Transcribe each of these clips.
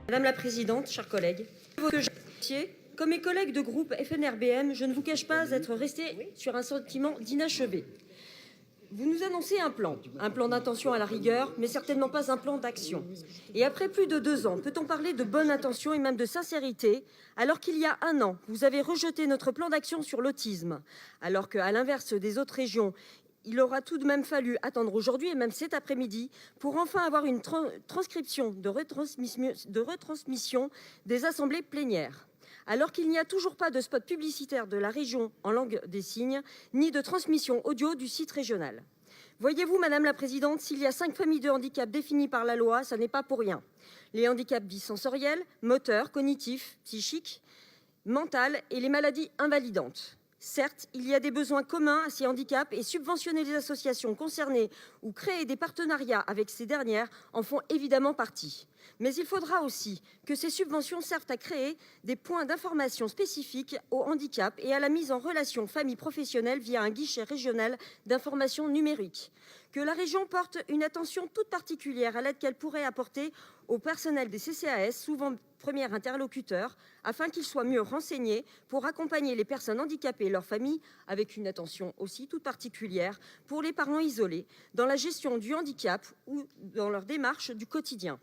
Madame la présidente, chers collègues, comme mes collègues de groupe FNRBM, je ne vous cache pas être resté sur un sentiment d'inachevé. Vous nous annoncez un plan d'intention à la rigueur, mais certainement pas un plan d'action. Et après plus de 2 ans, peut-on parler de bonne intention et même de sincérité, alors qu'il y a 1 an, vous avez rejeté notre plan d'action sur l'autisme, alors qu'à l'inverse des autres régions, il aura tout de même fallu attendre aujourd'hui et même cet après-midi pour enfin avoir une transcription de retransmission des assemblées plénières. Alors qu'il n'y a toujours pas de spot publicitaire de la région en langue des signes, ni de transmission audio du site régional. Voyez-vous, Madame la Présidente, s'il y a 5 familles de handicap définies par la loi, ça n'est pas pour rien. Les handicaps dits sensoriels, moteurs, cognitifs, psychiques, mentaux et les maladies invalidantes. Certes, il y a des besoins communs à ces handicaps et subventionner les associations concernées ou créer des partenariats avec ces dernières en font évidemment partie. Mais il faudra aussi que ces subventions servent à créer des points d'information spécifiques au handicap et à la mise en relation famille professionnelle via un guichet régional d'information numérique. Que la région porte une attention toute particulière à l'aide qu'elle pourrait apporter au personnel des CCAS, souvent premier interlocuteur, afin qu'ils soient mieux renseignés pour accompagner les personnes handicapées et leurs familles, avec une attention aussi toute particulière pour les parents isolés, dans la gestion du handicap ou dans leur démarche du quotidien.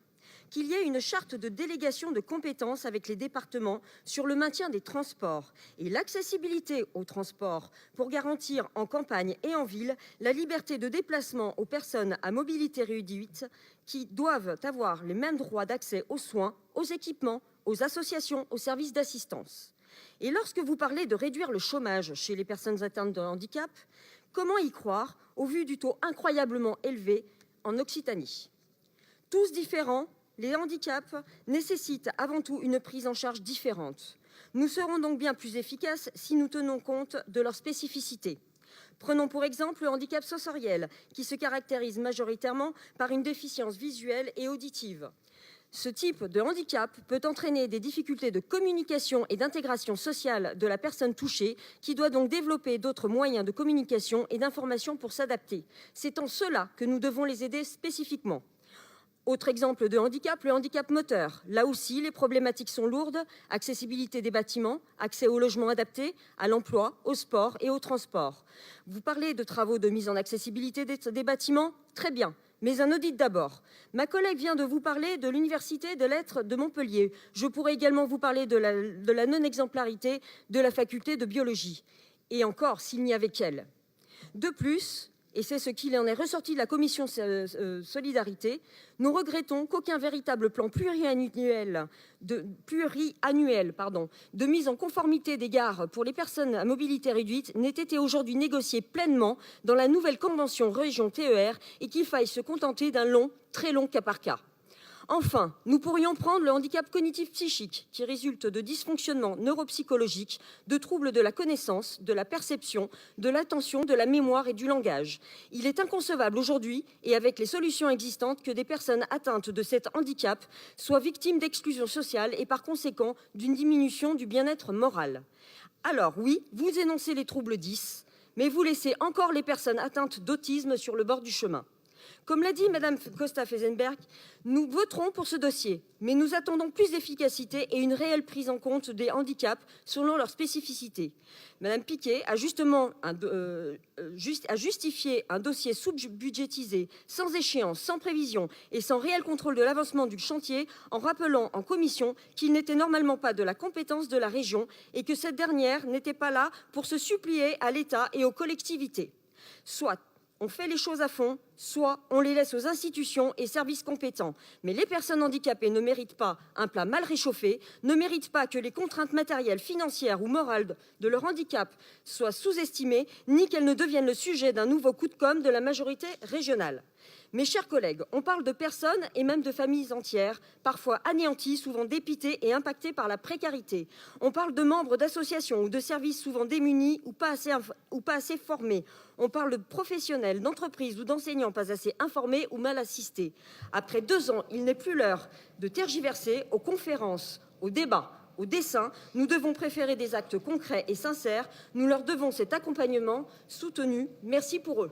Qu'il y ait une charte de délégation de compétences avec les départements sur le maintien des transports et l'accessibilité aux transports pour garantir en campagne et en ville la liberté de déplacement aux personnes à mobilité réduite qui doivent avoir les mêmes droits d'accès aux soins, aux équipements, aux associations, aux services d'assistance. Et lorsque vous parlez de réduire le chômage chez les personnes atteintes de handicap, comment y croire au vu du taux incroyablement élevé en Occitanie ? Tous différents, les handicaps nécessitent avant tout une prise en charge différente. Nous serons donc bien plus efficaces si nous tenons compte de leurs spécificités. Prenons pour exemple le handicap sensoriel, qui se caractérise majoritairement par une déficience visuelle et auditive. Ce type de handicap peut entraîner des difficultés de communication et d'intégration sociale de la personne touchée, qui doit donc développer d'autres moyens de communication et d'information pour s'adapter. C'est en cela que nous devons les aider spécifiquement. Autre exemple de handicap, le handicap moteur. Là aussi, les problématiques sont lourdes. Accessibilité des bâtiments, accès au logement adapté, à l'emploi, au sport et au transport. Vous parlez de travaux de mise en accessibilité des bâtiments ? Très bien, mais un audit d'abord. Ma collègue vient de vous parler de l'Université des Lettres de Montpellier. Je pourrais également vous parler de la non-exemplarité de la faculté de biologie. Et encore, s'il n'y avait qu'elle. De plus, et c'est ce qu'il en est ressorti de la commission Solidarité, nous regrettons qu'aucun véritable plan pluriannuel de mise en conformité des gares pour les personnes à mobilité réduite n'ait été aujourd'hui négocié pleinement dans la nouvelle convention région TER et qu'il faille se contenter d'un très long cas par cas. Enfin, nous pourrions prendre le handicap cognitif psychique qui résulte de dysfonctionnements neuropsychologiques, de troubles de la connaissance, de la perception, de l'attention, de la mémoire et du langage. Il est inconcevable aujourd'hui, et avec les solutions existantes, que des personnes atteintes de cet handicap soient victimes d'exclusion sociale et par conséquent d'une diminution du bien-être moral. Alors oui, vous énoncez les troubles 10, mais vous laissez encore les personnes atteintes d'autisme sur le bord du chemin. Comme l'a dit Madame Costa-Fesenberg, nous voterons pour ce dossier, mais nous attendons plus d'efficacité et une réelle prise en compte des handicaps selon leurs spécificités. Madame Piquet a justifié un dossier sous-budgétisé, sans échéance, sans prévision et sans réel contrôle de l'avancement du chantier, en rappelant en commission qu'il n'était normalement pas de la compétence de la région et que cette dernière n'était pas là pour se supplier à l'État et aux collectivités. Soit on fait les choses à fond, soit on les laisse aux institutions et services compétents. Mais les personnes handicapées ne méritent pas un plat mal réchauffé, ne méritent pas que les contraintes matérielles, financières ou morales de leur handicap soient sous-estimées, ni qu'elles ne deviennent le sujet d'un nouveau coup de com' de la majorité régionale. Mes chers collègues, on parle de personnes et même de familles entières, parfois anéanties, souvent dépitées et impactées par la précarité. On parle de membres d'associations ou de services souvent démunis ou pas assez formés. On parle de professionnels, d'entreprises ou d'enseignants pas assez informés ou mal assistés. Après 2 ans, il n'est plus l'heure de tergiverser aux conférences, aux débats, aux dessins. Nous devons préférer des actes concrets et sincères. Nous leur devons cet accompagnement soutenu. Merci pour eux.